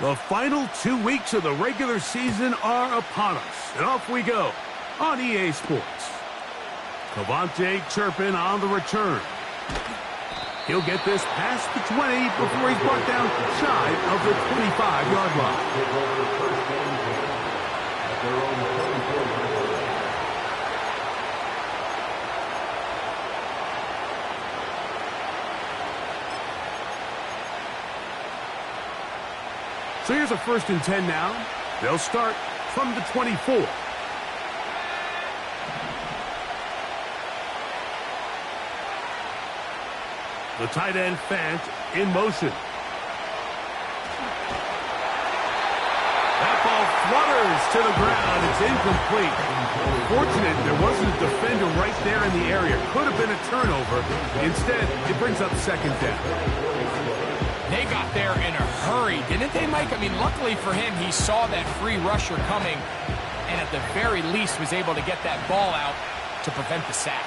The final 2 weeks of the regular season are upon us, and off we go on EA Sports. Cavante Turpin on the return. He'll get this past the 20 before he's brought down shy of the 25-yard line. So here's a 1st and 10 now. They'll start from the 24. The tight end Fant in motion. That ball flutters to the ground. It's incomplete. Fortunate there wasn't a defender right there in the area. Could have been a turnover. Instead, it brings up 2nd down. They got there in a hurry, didn't they, Mike? I mean, luckily for him, he saw that free rusher coming and at the very least was able to get that ball out to prevent the sack.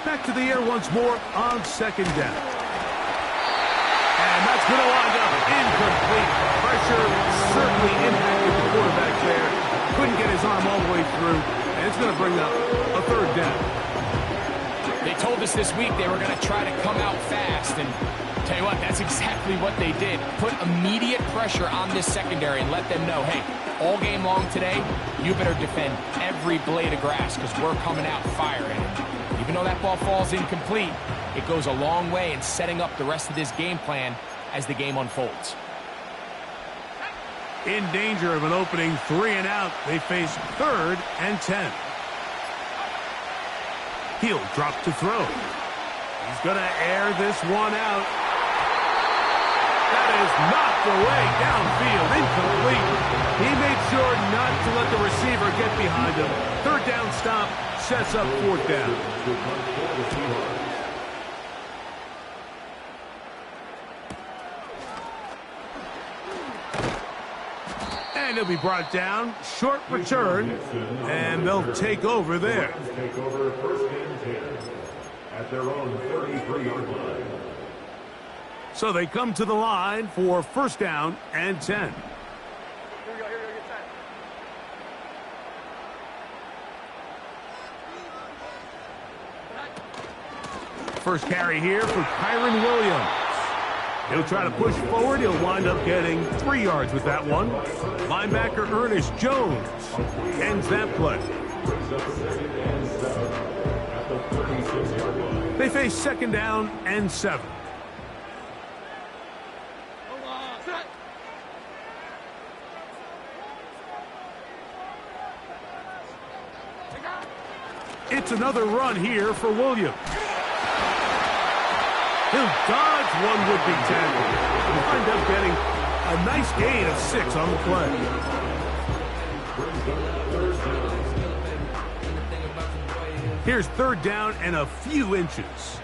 Back to the air once more on 2nd down. And that's going to wind up incomplete. Pressure certainly impacted the quarterback there. Couldn't get his arm all the way through. And it's going to bring up a 3rd down. They told us this week they were going to try to come out fast. And tell you what, that's exactly what they did. Put immediate pressure on this secondary and let them know, hey, all game long today, you better defend every blade of grass because we're coming out firing. Even though that ball falls incomplete, it goes a long way in setting up the rest of this game plan as the game unfolds. In danger of an opening 3 and out, they face 3rd and 10. He'll drop to throw. He's going to air this one out. That is knocked away downfield, incomplete. He made sure not to let the receiver get behind him. 3rd down stop sets up 4th down. And he'll be brought down. Short return. And they'll take over there. Take over 1st and 10 at their own 33-yard line. So they come to the line for 1st down and 10. First carry here for Kyron Williams. He'll try to push forward. He'll wind up getting 3 yards with that one. Linebacker Ernest Jones ends that play. They face 2nd down and 7. It's another run here for Williams. He'll dodge one would-be tackle. He'll wind up getting a nice gain of 6 on the play. Here's 3rd down and a few inches.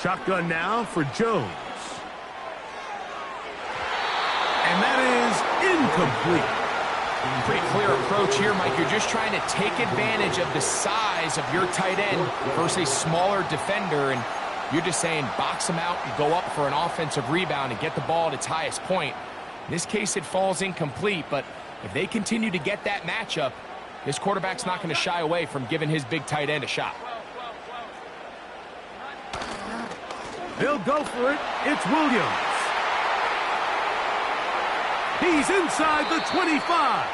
Shotgun now for Jones. And that is incomplete. Pretty clear approach here, Mike. You're just trying to take advantage of the size of your tight end versus a smaller defender, and you're just saying box him out and go up for an offensive rebound and get the ball at its highest point. In this case, it falls incomplete, but if they continue to get that matchup, this quarterback's not going to shy away from giving his big tight end a shot. They'll go for it. It's Williams. He's inside the 25.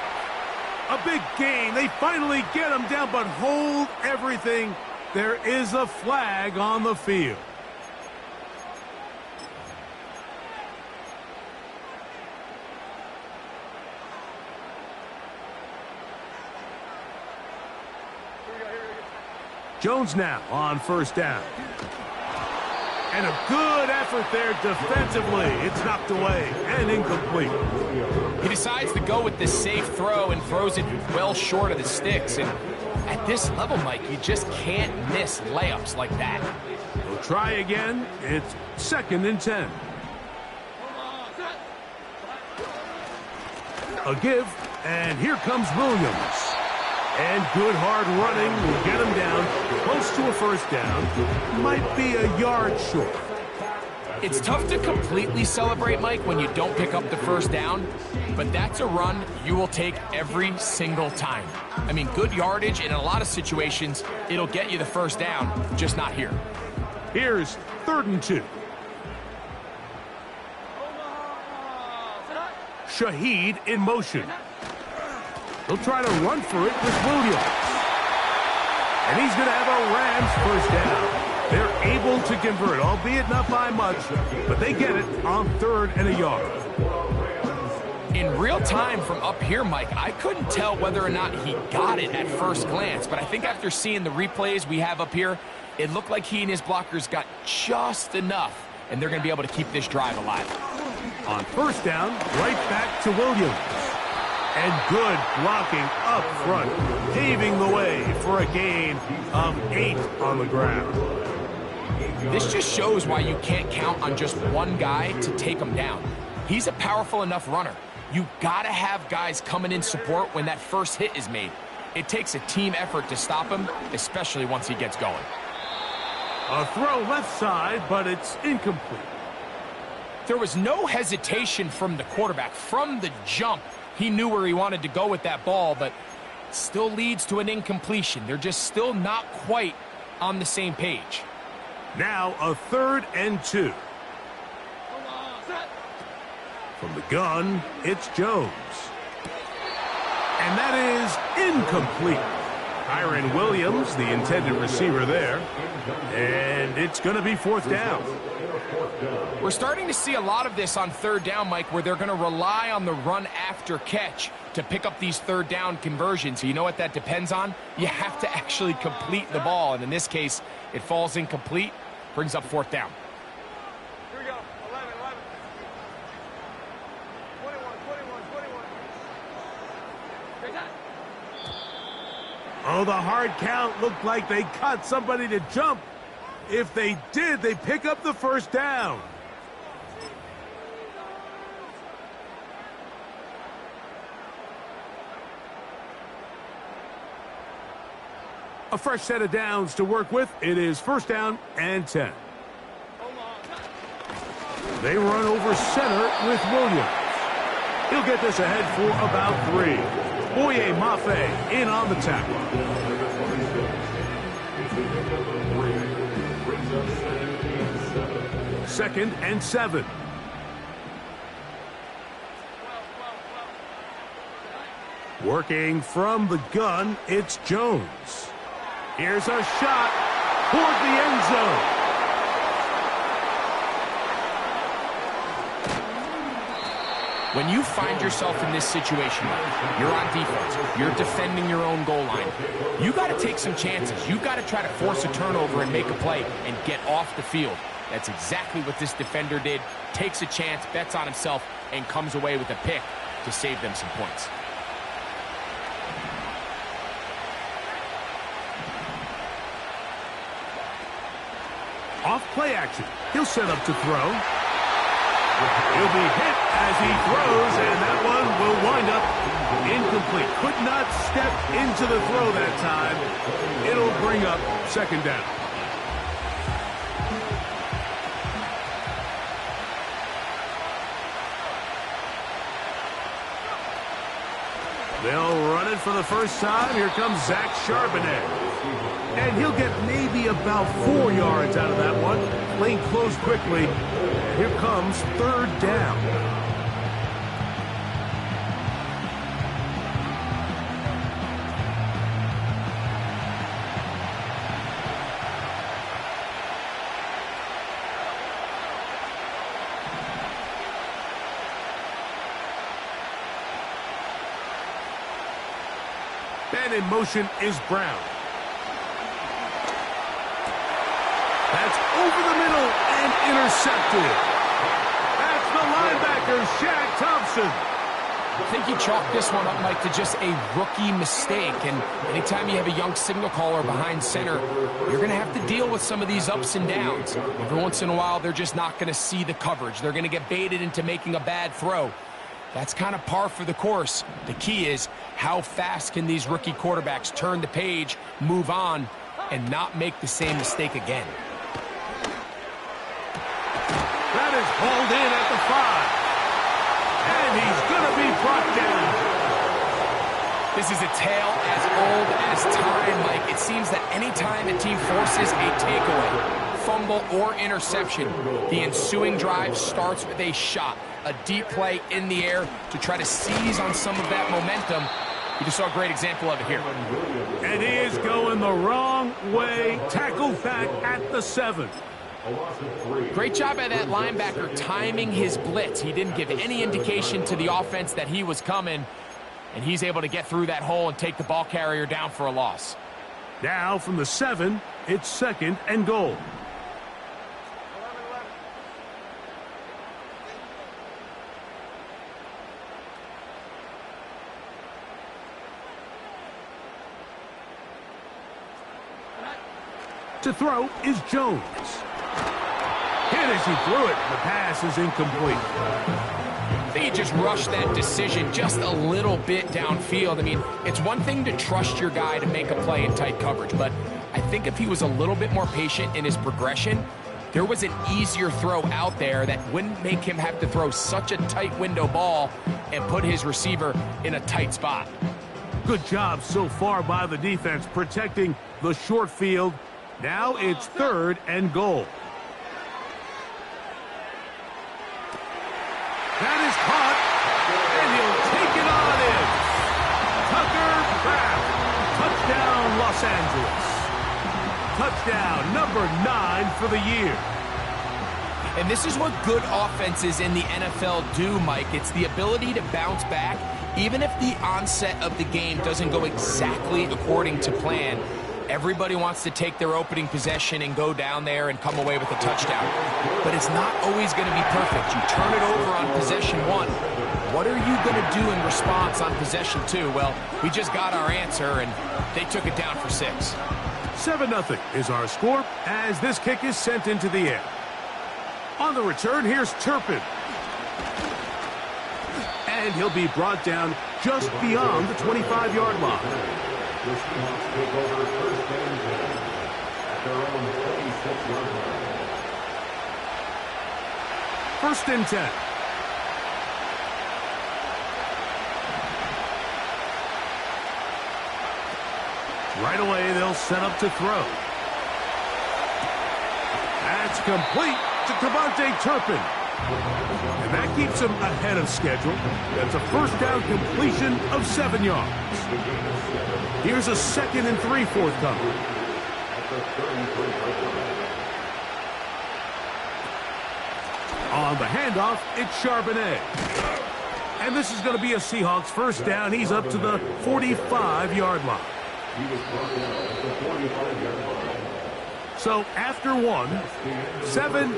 A big gain. They finally get him down, but hold everything. There is a flag on the field. Jones now on 1st down. And a good effort there defensively. It's knocked away and incomplete. He decides to go with the safe throw and throws it well short of the sticks. And At this level, Mike, you just can't miss layups like that. We'll try again. It's 2nd and 10. A give, and here comes Williams. And good hard running will get him down close to a first down. Might be a yard short. It's tough to completely celebrate, Mike, when you don't pick up the first down, but that's a run you will take every single time. I mean, good yardage in a lot of situations, it'll get you the first down, just not here. Here's 3rd and 2. Shaheed in motion. He'll try to run for it with Williams. And he's going to have a Rams first down. They're able to convert, albeit not by much, but they get it on 3rd and a yard. In real time from up here, Mike, I couldn't tell whether or not he got it at first glance, but I think after seeing the replays we have up here, it looked like he and his blockers got just enough, and they're going to be able to keep this drive alive. On first down, right back to Williams. And good blocking up front, paving the way for a gain of 8 on the ground. This just shows why you can't count on just one guy to take him down. He's a powerful enough runner. You gotta have guys coming in support when that first hit is made. It takes a team effort to stop him, especially once he gets going. A throw left side, but it's incomplete. There was no hesitation from the quarterback. From the jump, he knew where he wanted to go with that ball, but still leads to an incompletion. They're just still not quite on the same page. Now a 3rd and 2. From the gun, it's Jones. And that is incomplete. Kyron Williams, the intended receiver there. And it's going to be 4th down. We're starting to see a lot of this on 3rd down, Mike, where they're going to rely on the run after catch to pick up these 3rd down conversions. You know what that depends on? You have to actually complete the ball, and in this case, it falls incomplete, brings up 4th down. Here we go. 11, 21, 21. Great time. Oh, the hard count looked like they cut somebody to jump. If they did, they pick up the first down. A fresh set of downs to work with. It is 1st down and 10. They run over center with Williams. He'll get this ahead for about 3. Boye Mafe in on the tackle. Second and 7. Working from the gun, it's Jones. Here's a shot toward the end zone. When you find yourself in this situation, you're on defense, you're defending your own goal line, you got to take some chances. You got to try to force a turnover and make a play and get off the field. That's exactly what this defender did. Takes a chance, bets on himself, and comes away with a pick to save them some points. Off play action. He'll set up to throw. He'll be hit as he throws, and that one will wind up incomplete. Could not step into the throw that time. It'll bring up 2nd down. They'll run it for the first time. Here comes Zach Charbonnet. And he'll get maybe about 4 yards out of that one. Playing close quickly. Here comes 3rd down. And in motion is Brown. That's over the middle and intercepted. That's the linebacker, Shaq Thompson. I think you chalk this one up, Mike, to just a rookie mistake. And anytime you have a young signal caller behind center, you're going to have to deal with some of these ups and downs. Every once in a while, they're just not going to see the coverage. They're going to get baited into making a bad throw. That's kind of par for the course. The key is how fast can these rookie quarterbacks turn the page, move on, and not make the same mistake again. That is hauled in at the 5. And he's going to be brought down. This is a tale as old as time, Mike. It seems that any time a team forces a takeaway, fumble, or interception, the ensuing drive starts with a shot, a deep play in the air to try to seize on some of that momentum. You just saw a great example of it here. And he is going the wrong way. Tackled back at the 7. Great job by that linebacker timing his blitz. He didn't give any indication to the offense that he was coming, and he's able to get through that hole and take the ball carrier down for a loss. Now from the 7, it's 2nd and goal. To throw is Jones. Hit as he threw it. The pass is incomplete. I think he just rushed that decision just a little bit downfield. I mean, it's one thing to trust your guy to make a play in tight coverage, but I think if he was a little bit more patient in his progression, there was an easier throw out there that wouldn't make him have to throw such a tight window ball and put his receiver in a tight spot. Good job so far by the defense protecting the short field. Now it's 3rd and goal. That is caught, and he'll take it on in. Tucker Kraft. Touchdown, Los Angeles. Touchdown number 9 for the year. And this is what good offenses in the NFL do, Mike. It's the ability to bounce back, even if the onset of the game doesn't go exactly according to plan. Everybody wants to take their opening possession and go down there and come away with a touchdown. But it's not always going to be perfect. You turn it over on possession 1. What are you going to do in response on possession 2? Well, we just got our answer, and they took it down for 6. 7-0 is our score as this kick is sent into the air. On the return, here's Turpin. And he'll be brought down just beyond the 25-yard line. The Seahawks take over 1st and 10 at their own 26-yard line. 1st and 10. Right away, they'll set up to throw. That's complete to Cavante Turpin. And that keeps him ahead of schedule. That's a 1st down completion of 7 yards. Here's a 2nd and 3 forthcoming. On the handoff, it's Charbonnet. And this is going to be a Seahawks 1st down. He's up to the 45-yard line. He was brought down at the 45-yard line. So after 1, 7.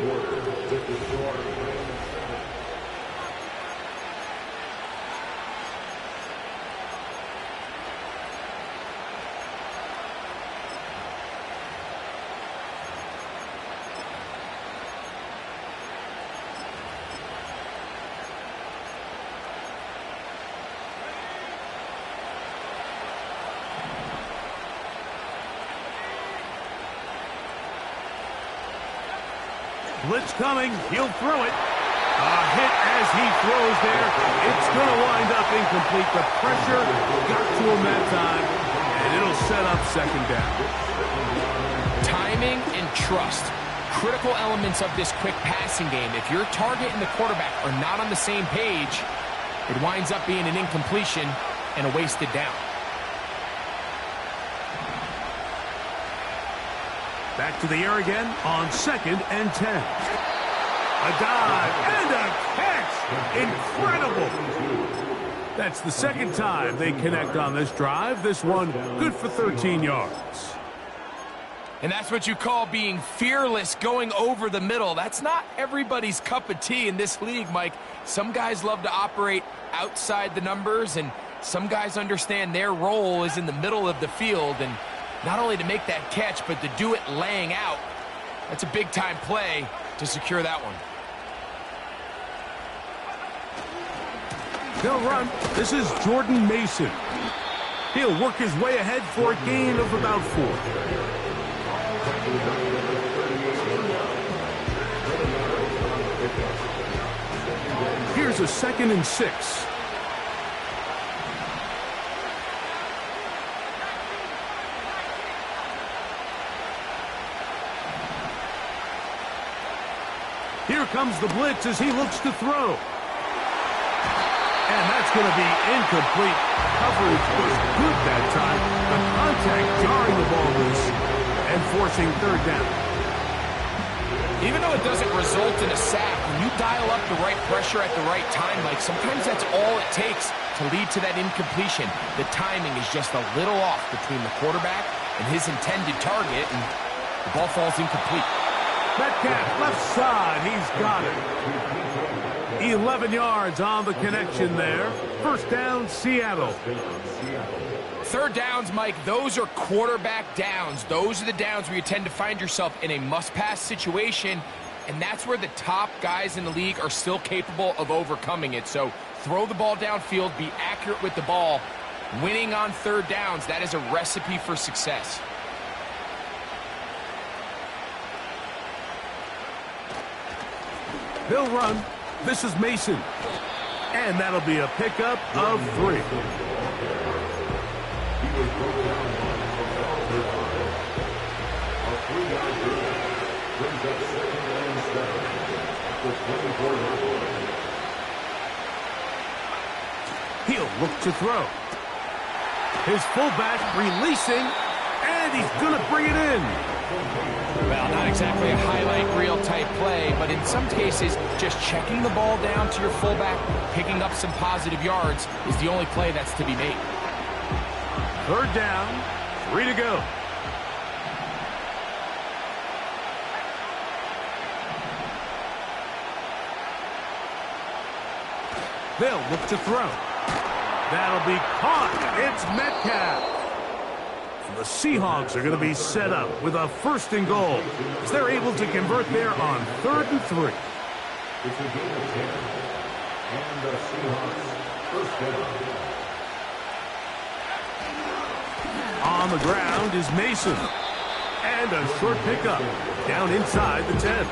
Blitz coming. He'll throw it. A hit as he throws there. It's going to wind up incomplete. The pressure got to him that time, and it'll set up 2nd down. Timing and trust. Critical elements of this quick passing game. If your target and the quarterback are not on the same page, it winds up being an incompletion and a wasted down. Back to the air again on 2nd and 10. A dive and a catch. Incredible. That's the 2nd time they connect on this drive. This one good for 13 yards. And that's what you call being fearless, going over the middle. That's not everybody's cup of tea in this league, Mike. Some guys love to operate outside the numbers, and some guys understand their role is in the middle of the field, and not only to make that catch, but to do it laying out. That's a big-time play to secure that one. They'll run. This is Jordan Mason. He'll work his way ahead for a gain of about 4. Here's a 2nd and 6. Here comes the blitz as he looks to throw. And that's going to be incomplete. Coverage was good that time. The contact jarring the ball loose and forcing 3rd down. Even though it doesn't result in a sack, when you dial up the right pressure at the right time, Mike, sometimes that's all it takes to lead to that incompletion. The timing is just a little off between the quarterback and his intended target, and the ball falls incomplete. Metcalf, left side, he's got it. 11 yards on the connection there. 1st down, Seattle. 3rd downs, Mike, those are quarterback downs. Those are the downs where you tend to find yourself in a must-pass situation, and that's where the top guys in the league are still capable of overcoming it. So throw the ball downfield, be accurate with the ball. Winning on 3rd downs, that is a recipe for success. They'll run. This is Mason. And that'll be a pickup of 3. He'll look to throw. His fullback releasing, and he's going to bring it in. Well, not exactly a highlight reel type play, but in some cases, just checking the ball down to your fullback, picking up some positive yards is the only play that's to be made. 3rd down, 3 to go. They'll look to throw. That'll be caught. It's Metcalf. And the Seahawks are going to be set up with a 1st and goal as they're able to convert there on 3rd and 3. It's a gain of 10. And the Seahawks 1st down. On the ground is Mason. And a short pickup down inside the 10.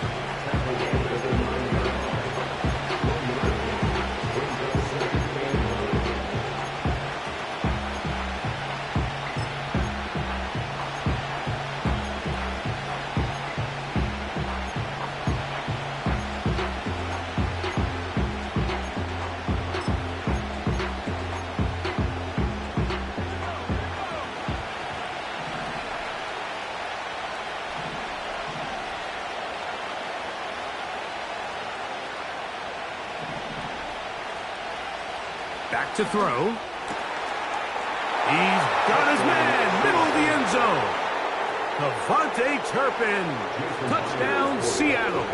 Back to throw. He's got his man, middle of the end zone. Devontae Turpin. Touchdown, Seattle.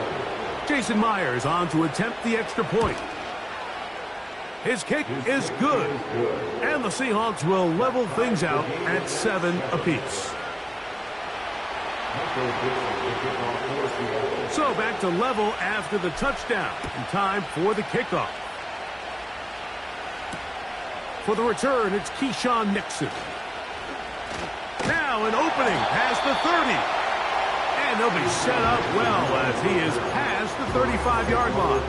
Jason Myers on to attempt the extra point. His kick is good. And the Seahawks will level things out at 7 apiece. So back to level after the touchdown. And time for the kickoff. For the return, it's Keyshawn Nixon. Now an opening past the 30. And they'll be set up well as he is past the 35-yard line.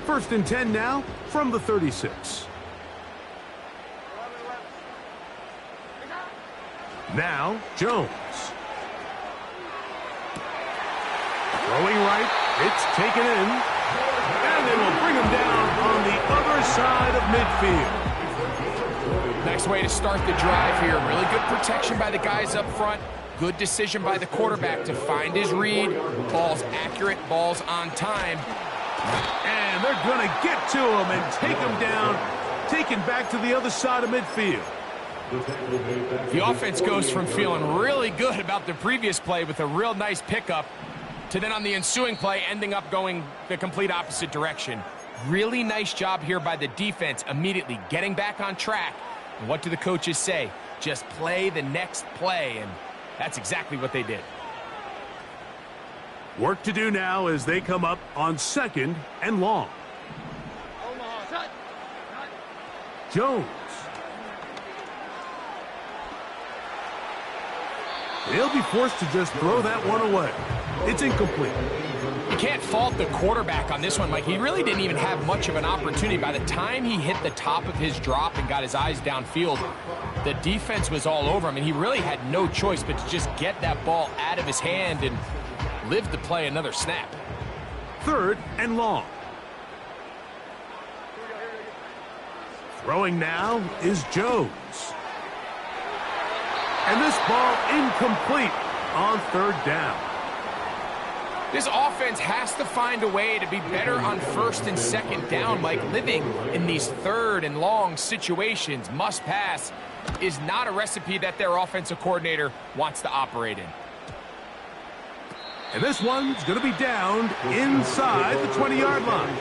First and 10 now from the 36. Now Jones. Throwing right, it's taken in, and they will bring him down on the other side of midfield. Nice way to start the drive here. Really good protection by the guys up front. Good decision by the quarterback to find his read. Ball's accurate, ball's on time. And they're going to get to him and take him down, taken back to the other side of midfield. The offense goes from feeling really good about the previous play with a real nice pickup to then on the ensuing play ending up going the complete opposite direction. Really nice job here by the defense, immediately getting back on track. And what do the coaches say? Just play the next play, and that's exactly what they did. Work to do now as they come up on 2nd and long. Jones. They'll be forced to just throw that one away. It's incomplete. You can't fault the quarterback on this one, Mike. He really didn't even have much of an opportunity. By the time he hit the top of his drop and got his eyes downfield, the defense was all over him, and he really had no choice but to just get that ball out of his hand and live to play another snap. 3rd and long. Throwing now is Jones. And this ball incomplete on 3rd down. This offense has to find a way to be better on 1st and 2nd down, Mike. Living in these 3rd and long situations, must pass, is not a recipe that their offensive coordinator wants to operate in. And this one's going to be downed inside the 20-yard line.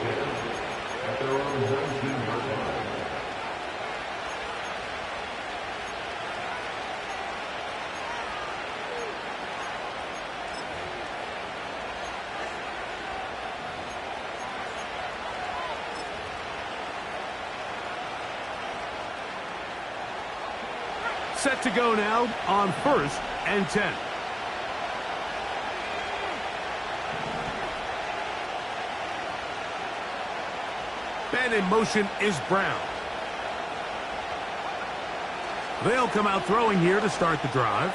Set to go now on 1st and 10. And in motion is Brown. They'll come out throwing here to start the drive.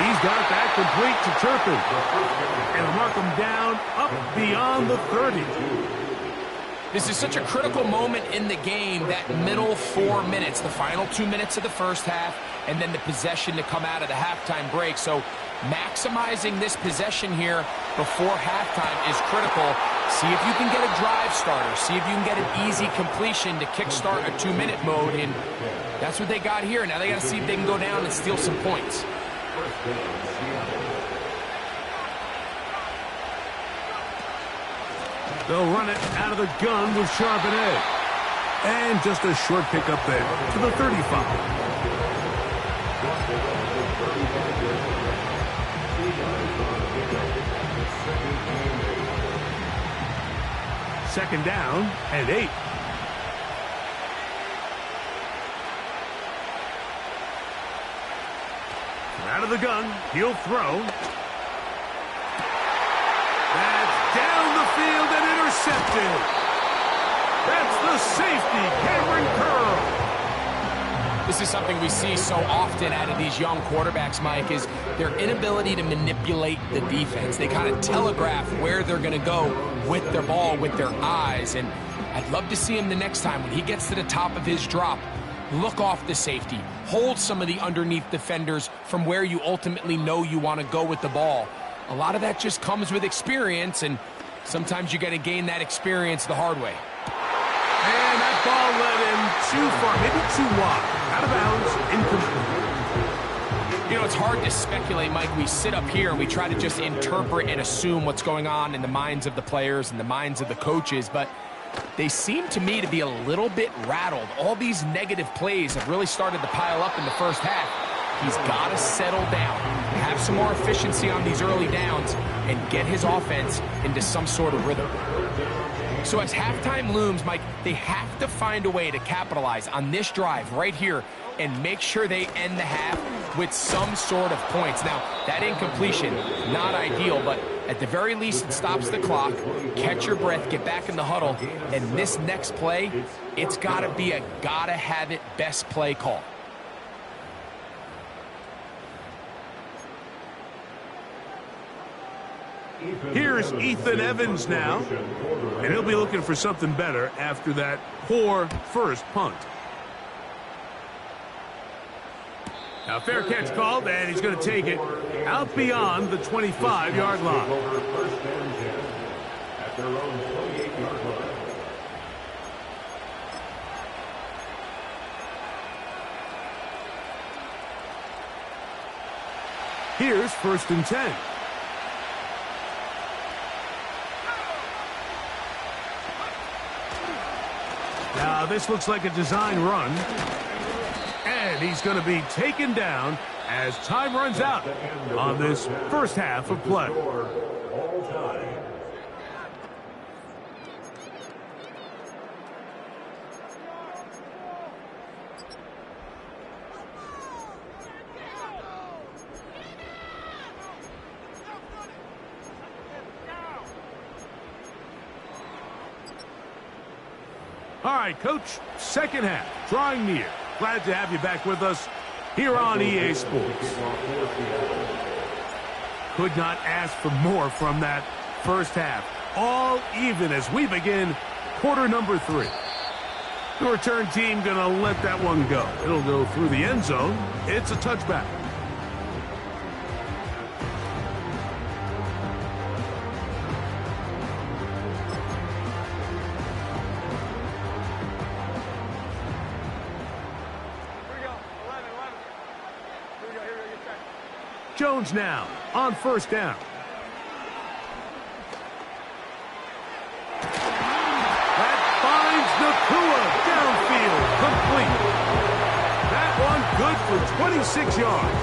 He's got that complete to Turpin. And mark him down up beyond the 30. This is such a critical moment in the game, that middle 4 minutes, the final 2 minutes of the first half, and then the possession to come out of the halftime break. So maximizing this possession here before halftime is critical. See if you can get a drive starter. See if you can get an easy completion to kickstart a 2-minute mode, and that's what they got here. Now they got to see if they can go down and steal some points. They'll run it out of the gun with Charbonnet. And just a short pickup there to the 35. Second down and 8. Out of the gun, he'll throw. That's down the field and intercepted. That's the safety, Cameron Curl. This is something we see so often out of these young quarterbacks, Mike, is their inability to manipulate the defense. They kind of telegraph where they're going to go with their ball, with their eyes. And I'd love to see him the next time when he gets to the top of his drop. Look off the safety. Hold some of the underneath defenders from where you ultimately know you want to go with the ball. A lot of that just comes with experience, and sometimes you got to gain that experience the hard way. And that ball led him too far, maybe too wide. Out of bounds, incomplete. You know, it's hard to speculate, Mike. We sit up here and we try to just interpret and assume what's going on in the minds of the players and the minds of the coaches, but they seem to me to be a little bit rattled. All these negative plays have really started to pile up in the first half. He's got to settle down, have some more efficiency on these early downs, and get his offense into some sort of rhythm. So as halftime looms, Mike, they have to find a way to capitalize on this drive right here and make sure they end the half with some sort of points. Now, that incompletion, not ideal, but at the very least, it stops the clock. Catch your breath, get back in the huddle, and this next play, it's got to be a gotta-have-it best play call. Here's Ethan Evans now, and he'll be looking for something better after that poor first punt. Now, fair catch called, and he's going to take it out beyond the 25-yard line. at their own 28-yard line. Here's 1st and 10. Now this looks like a design run. And he's going to be taken down as time runs out on this first half of play. All time. All right, Coach, second half, drawing near. Glad to have you back with us here on EA Sports. Could not ask for more from that first half. All even as we begin quarter number 3. The return team going to let that one go. It'll go through the end zone. It's a touchback. Jones now on 1st down. That finds Nakua downfield, complete. That one good for 26 yards.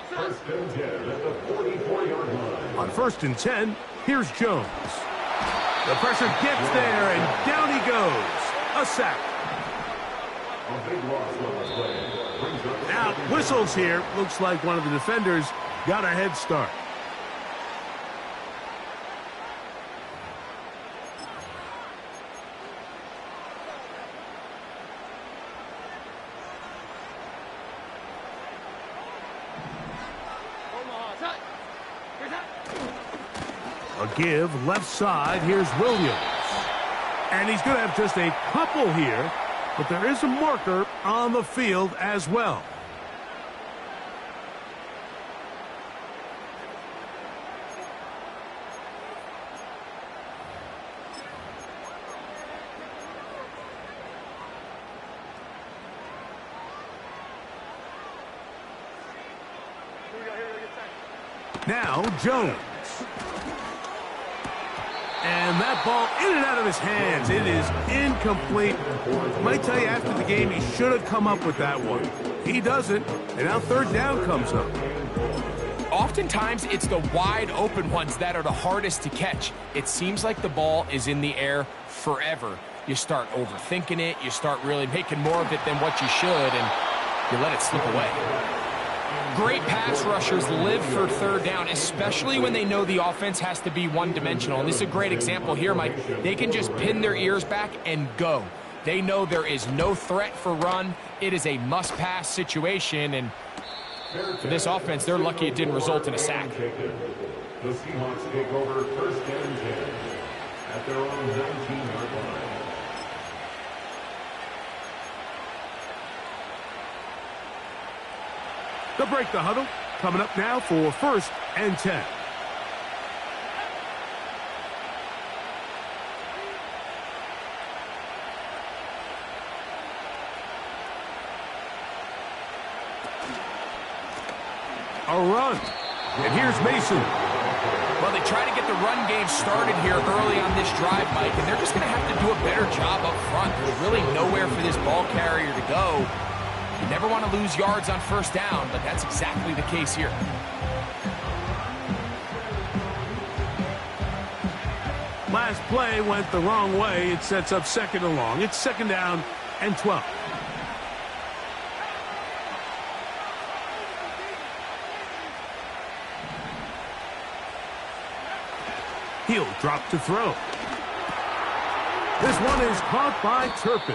First and 10 at the 44-yard line. On 1st and 10, here's Jones. The pressure gets there, and down he goes. A sack. Now, whistles here. Looks like one of the defenders got a head start. A give left side. Here's Williams. And he's going to have just a couple here. But there is a marker on the field as well. Now Jones. And that ball in and out of his hands. It is incomplete. I might tell you after the game he should have come up with that one. He doesn't, and now 3rd down comes up. Oftentimes, it's the wide open ones that are the hardest to catch. It seems like the ball is in the air forever. You start overthinking it. You start really making more of it than what you should, and you let it slip away. Great pass rushers live for 3rd down, especially when they know the offense has to be one-dimensional. And this is a great example here, Mike. They can just pin their ears back and go. They know there is no threat for run. It is a must-pass situation, and for this offense, they're lucky it didn't result in a sack. The Seahawks take over 1st and 10 at their own 19-yard line. They'll break the huddle. Coming up now for 1st and 10. A run. And here's Mason. Well, they try to get the run game started here early on this drive, Mike, and they're just going to have to do a better job up front. There's really nowhere for this ball carrier to go. You never want to lose yards on 1st down, but that's exactly the case here. Last play went the wrong way. It sets up 2nd and long. It's 2nd down and 12. He'll drop to throw. This one is caught by Turpin.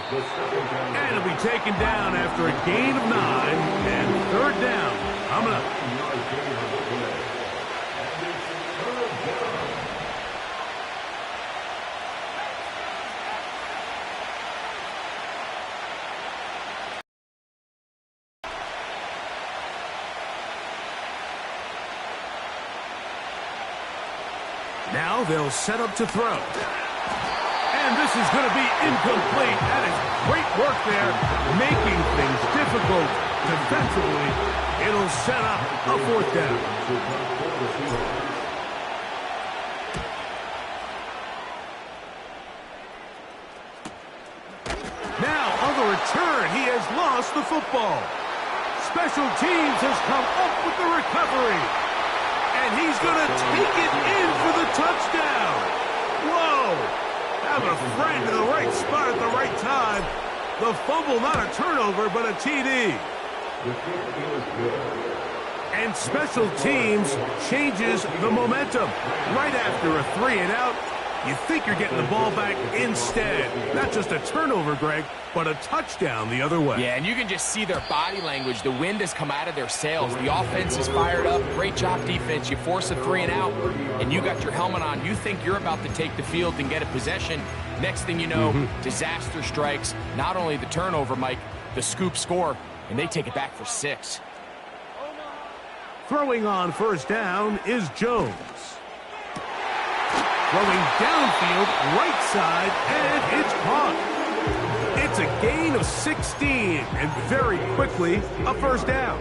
And it'll be taken down after a gain of 9 and 3rd down coming up. Now they'll set up to throw. And this is going to be incomplete. That is great work there, making things difficult defensively. It'll set up a fourth down. Now on the return, he has lost the football. Special teams has come up with the recovery. And he's going to take it in for the touchdown. Whoa! Have a friend in the right spot at the right time. The fumble, not a turnover, but a TD. And special teams changes the momentum. Right after a 3-and-out, you think you're getting the ball back instead. Not just a turnover, Greg, but a touchdown the other way. Yeah, and you can just see their body language. The wind has come out of their sails. The offense is fired up. Great job, defense. You force a 3-and-out, and you got your helmet on. You think you're about to take the field and get a possession. Next thing you know, disaster strikes. Not only the turnover, Mike, the scoop score, and they take it back for 6. Throwing on first down is Jones. Throwing downfield, right side, and it's caught. It's a gain of 16, and very quickly, a first down.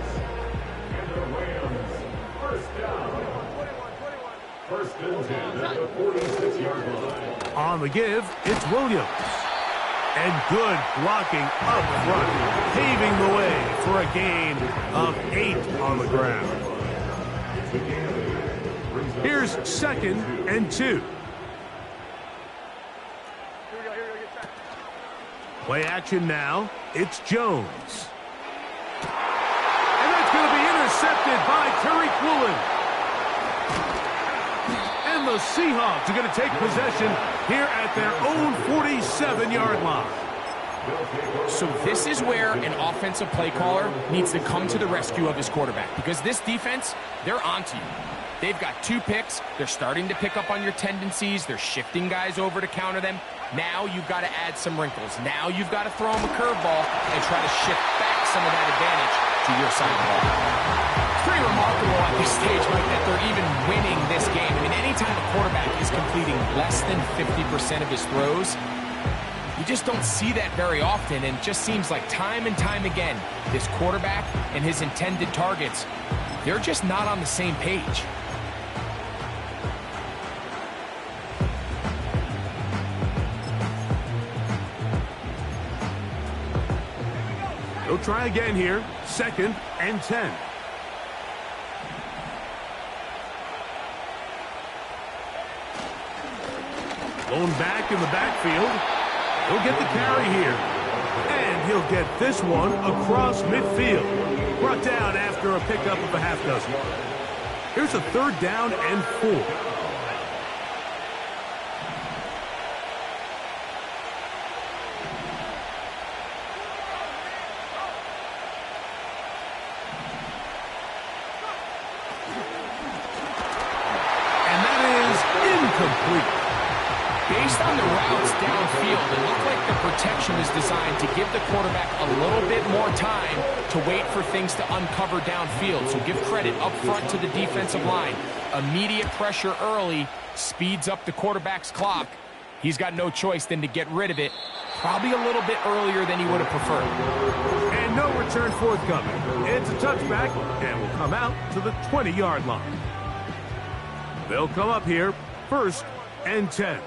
First and 10 at the 46-yard line. On the give, it's Williams. And good blocking up front, paving the way for a gain of 8 on the ground. Here's 2nd and 2. Play action now. It's Jones. And that's going to be intercepted by Terry Quillen. And the Seahawks are going to take possession here at their own 47-yard line. So this is where an offensive play caller needs to come to the rescue of his quarterback, because this defense, they're onto you. They've got 2 picks. They're starting to pick up on your tendencies. They're shifting guys over to counter them. Now you've got to add some wrinkles. Now you've got to throw them a curveball and try to shift back some of that advantage to your side of the ball. It's pretty remarkable at this stage, Mike, that they're even winning this game. I mean, anytime a quarterback is completing less than 50% of his throws, you just don't see that very often, and it just seems like time and time again, this quarterback and his intended targets, they're just not on the same page. They'll try again here. 2nd and 10. Going back in the backfield. He'll get the carry here. And he'll get this one across midfield. Brought down after a pickup of a half dozen. Here's a 3rd down and 4. Based on the routes downfield, it looked like the protection is designed to give the quarterback a little bit more time to wait for things to uncover downfield. So give credit up front to the defensive line. Immediate pressure early speeds up the quarterback's clock. He's got no choice than to get rid of it, probably a little bit earlier than he would have preferred. And no return forthcoming. It's a touchback and will come out to the 20-yard line. They'll come up here, 1st and 10.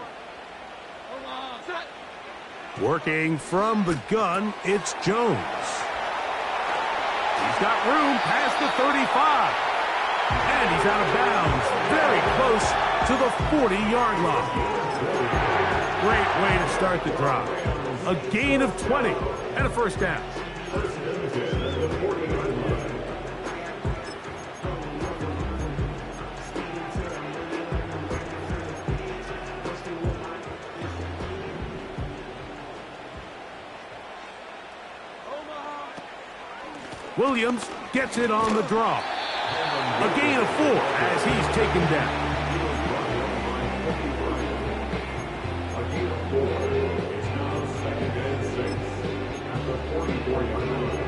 Working from the gun, it's Jones. He's got room past the 35. And he's out of bounds, very close to the 40-yard line. Great way to start the drive. A gain of 20 and a first down. Williams gets it on the draw. A gain of 4 as he's taken down. A gain of 4. It's now 2nd and 6 at the 44-yard line.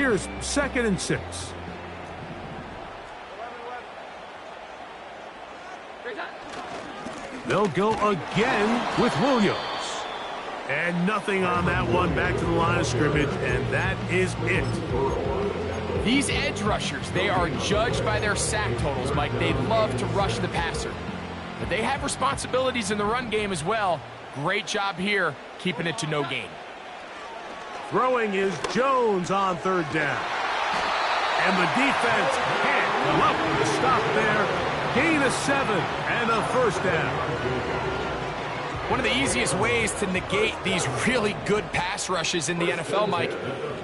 Here's 2nd and 6. 11. They'll go again with Williams. And nothing on that one. Back to the line of scrimmage, and that is it. These edge rushers, they are judged by their sack totals, Mike. They love to rush the passer. But they have responsibilities in the run game as well. Great job here, keeping it to no gain. Throwing is Jones on 3rd down. And the defense can't come up with a stop there. Gain of 7 and a 1st down. One of the easiest ways to negate these really good pass rushes in the NFL, Mike,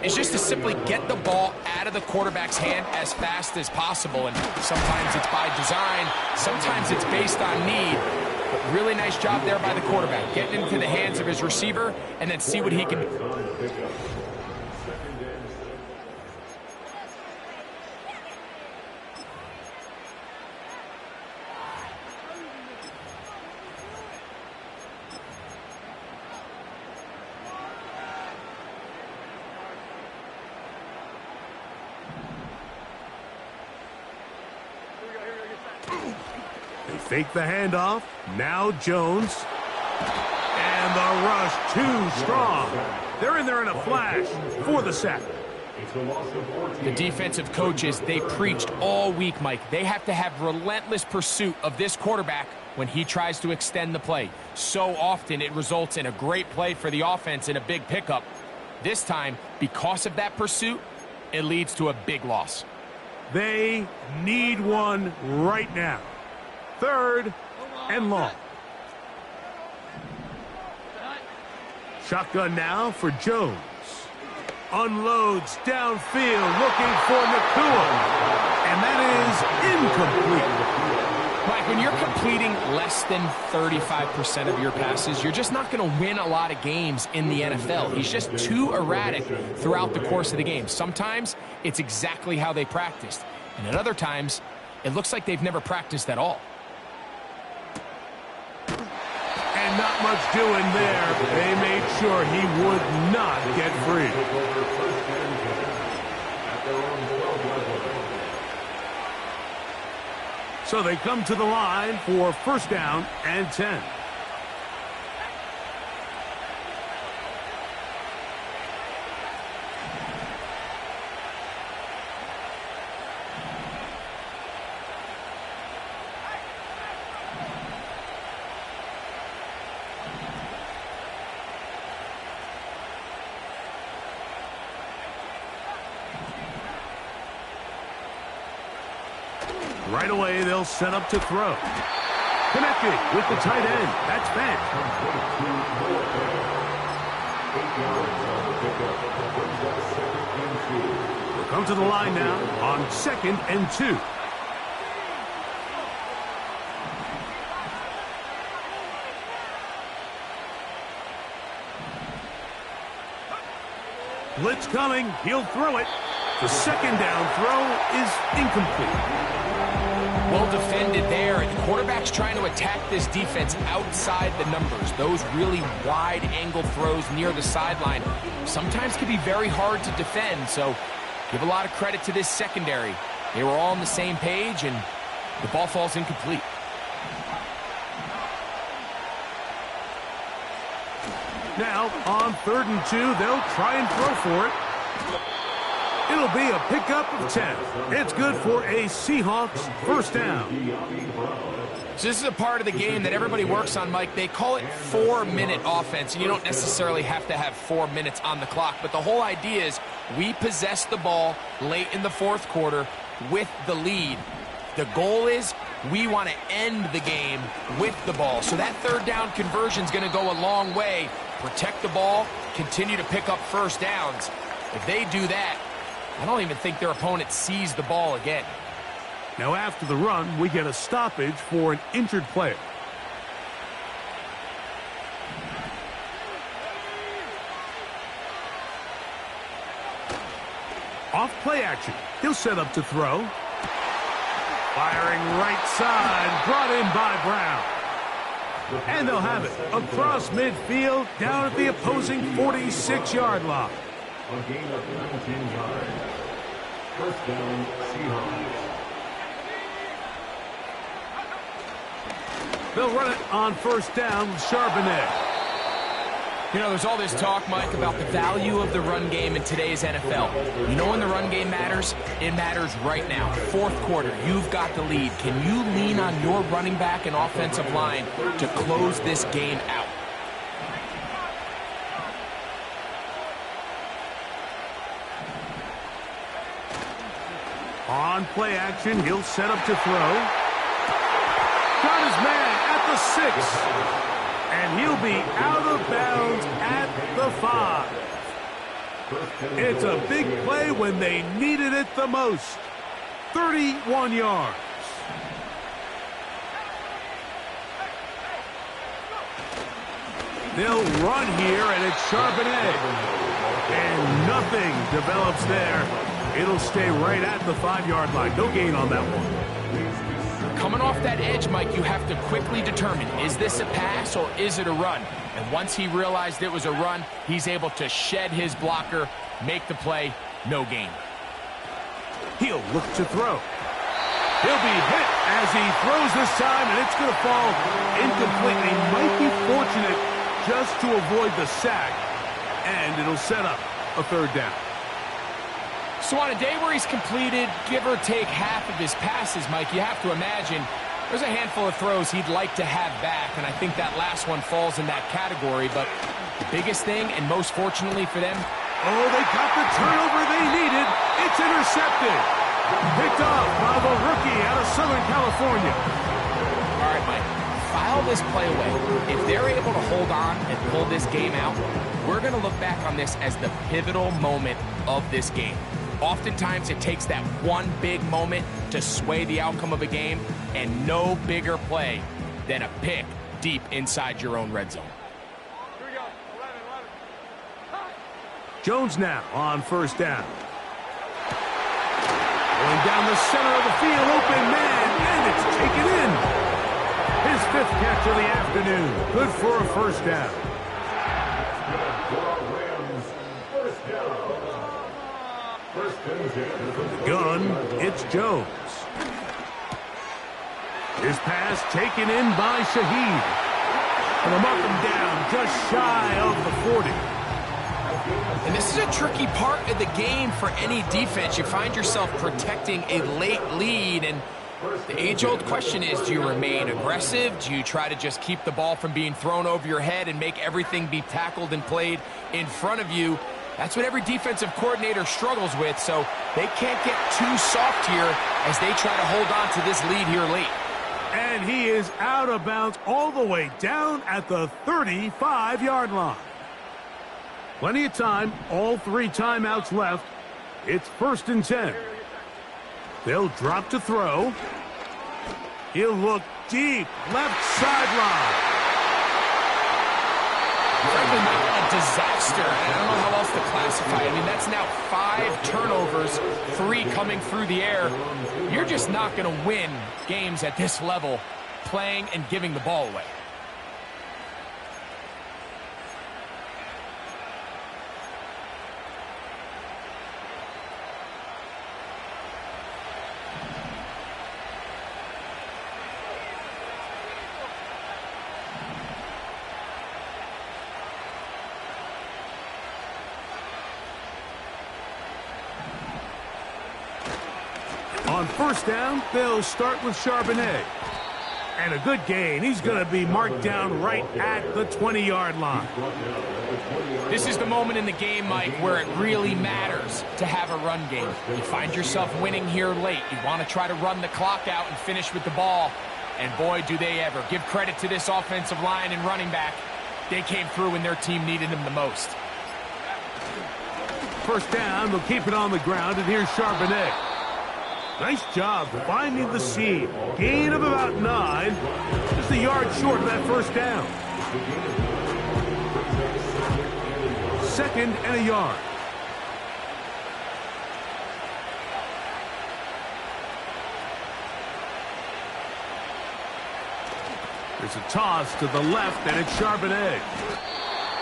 is just to simply get the ball out of the quarterback's hand as fast as possible. And sometimes it's by design, sometimes it's based on need. But really nice job there by the quarterback, getting into the hands of his receiver and then see what he can do. Fake the handoff. Now Jones. And the rush too strong. They're in there in a flash for the sack. The defensive coaches, they preached all week, Mike. They have to have relentless pursuit of this quarterback when he tries to extend the play. So often it results in a great play for the offense and a big pickup. This time, because of that pursuit, it leads to a big loss. They need one right now. 3rd and long. Shotgun now for Jones. Unloads downfield looking for Nakua. And that is incomplete. Mike, when you're completing less than 35% of your passes, you're just not going to win a lot of games in the NFL. He's just too erratic throughout the course of the game. Sometimes it's exactly how they practiced. And at other times, it looks like they've never practiced at all. And not much doing there. They made sure he would not get free. So they come to the line for 1st down and 10. Right away, they'll set up to throw. Connected with the tight end. That's Fant. We'll come to the line now on 2nd and 2. Blitz coming. He'll throw it. The 2nd down throw is incomplete. Well defended there, and the quarterback's trying to attack this defense outside the numbers. Those really wide-angle throws near the sideline sometimes can be very hard to defend, so give a lot of credit to this secondary. They were all on the same page, and the ball falls incomplete. Now, on 3rd and 2, they'll try and throw for it. It'll be a pickup of 10. It's good for a Seahawks 1st down. So this is a part of the game that everybody works on, Mike. They call it 4-minute offense, and you don't necessarily have to have 4 minutes on the clock. But the whole idea is we possess the ball late in the 4th quarter with the lead. The goal is we want to end the game with the ball. So that 3rd down conversion is going to go a long way. Protect the ball, continue to pick up 1st downs. If they do that, I don't even think their opponent sees the ball again. Now after the run, we get a stoppage for an injured player. Off play action. He'll set up to throw. Firing right side, brought in by Brown. And they'll have it across midfield down at the opposing 46-yard line. A gain of 19 yards. First down, Seahawks. They'll run it on first down with Charbonnet. You know, there's all this talk, Mike, about the value of the run game in today's NFL. You know when the run game matters? It matters right now. Fourth quarter, you've got the lead. Can you lean on your running back and offensive line to close this game out? On play action, he'll set up to throw. Got his man at the 6. And he'll be out of bounds at the 5. It's a big play when they needed it the most. 31 yards. They'll run here, and it's Charbonnet. And nothing develops there. It'll stay right at the 5-yard line. No gain on that one. Coming off that edge, Mike, you have to quickly determine, is this a pass or is it a run? And once he realized it was a run, he's able to shed his blocker, make the play, no gain. He'll look to throw. He'll be hit as he throws this time, and it's going to fall incomplete. He might be fortunate just to avoid the sack, and it'll set up a third down. So on a day where he's completed, give or take half of his passes, Mike, you have to imagine there's a handful of throws he'd like to have back, and I think that last one falls in that category. But the biggest thing, and most fortunately for them, oh, they got the turnover they needed. It's intercepted. Picked off by the rookie out of Southern California. All right, Mike, file this play away. If they're able to hold on and pull this game out, we're going to look back on this as the pivotal moment of this game. Oftentimes, it takes that one big moment to sway the outcome of a game, and no bigger play than a pick deep inside your own red zone. Here we go. 11. Jones now on first down. Going down the center of the field, open man, and it's taken in. His 5th catch of the afternoon. Good for a first down. Gun, it's Jones. His pass taken in by Shaheed. And they'll mark him down just shy of the 40. And this is a tricky part of the game for any defense. You find yourself protecting a late lead, and the age-old question is, do you remain aggressive? Do you try to just keep the ball from being thrown over your head and make everything be tackled and played in front of you? That's what every defensive coordinator struggles with, so they can't get too soft here as they try to hold on to this lead here late. And he is out of bounds all the way down at the 35-yard line. Plenty of time, all 3 timeouts left. It's 1st and 10. They'll drop to throw. He'll look deep, left sideline. Frankly, a disaster. I don't know how else to classify it. I mean, that's now 5 turnovers, 3 coming through the air. You're just not going to win games at this level playing and giving the ball away. On first down, they'll start with Charbonnet. And a good gain. He's going to be marked down right at the 20-yard line. This is the moment in the game, Mike, where it really matters to have a run game. You find yourself winning here late. You want to try to run the clock out and finish with the ball. And boy, do they ever. Give credit to this offensive line and running back. They came through when their team needed them the most. First down, they'll keep it on the ground, and here's Charbonnet. Nice job finding the seam. Gain of about 9. Just a yard short of that first down. 2nd and a yard. There's a toss to the left, and it's Charbonnet.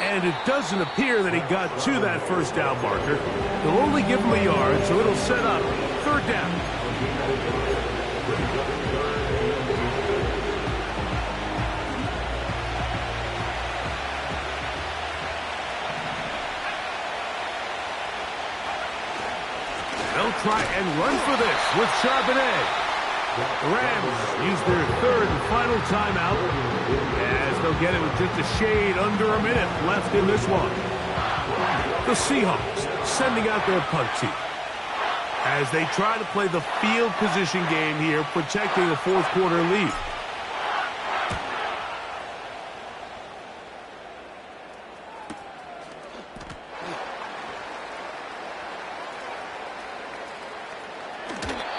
And it doesn't appear that he got to that first down marker. They'll only give him a yard, so it'll set up third down. They'll try and run for this with Charbonnet. The Rams use their third and final timeout as they'll get it with just a shade under a minute left in this one. The Seahawks sending out their punt team as they try to play the field position game here, protecting a fourth quarter lead.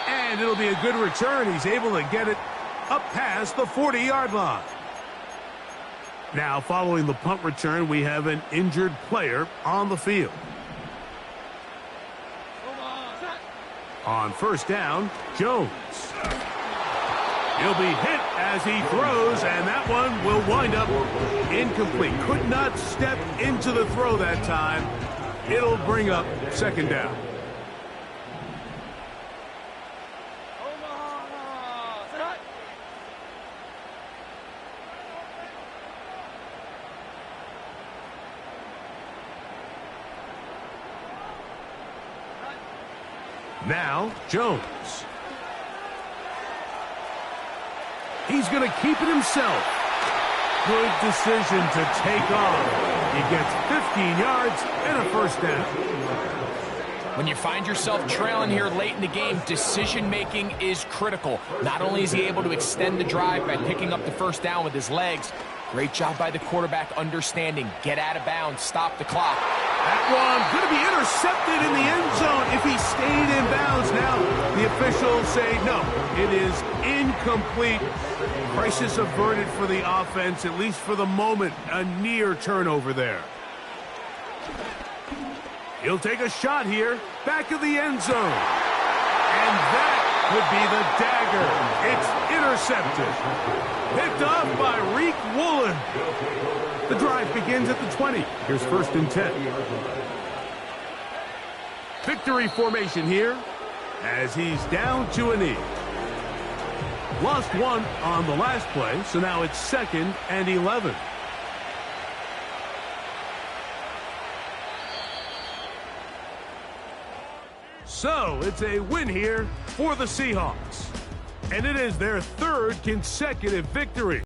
And it'll be a good return. He's able to get it up past the 40-yard line. Now, following the punt return, we have an injured player on the field. On first down, Jones. He'll be hit as he throws, and that one will wind up incomplete. Could not step into the throw that time. It'll bring up second down. Now, Jones. He's going to keep it himself. Good decision to take off. He gets 15 yards and a first down. When you find yourself trailing here late in the game, decision-making is critical. Not only is he able to extend the drive by picking up the first down with his legs, great job by the quarterback understanding. Get out of bounds, stop the clock. That one going to be intercepted in the end zone if he stayed in bounds. Now the officials say no, it is incomplete. Crisis averted for the offense, at least for the moment. A near turnover there. He'll take a shot here, back of the end zone. And that would be the dagger. It's intercepted. Picked off by Reek Woolen. The drive begins at the 20. Here's first and 10. Victory formation here as he's down to a knee. Lost one on the last play, so now it's second and 11. So it's a win here for the Seahawks. And it is their third consecutive victory.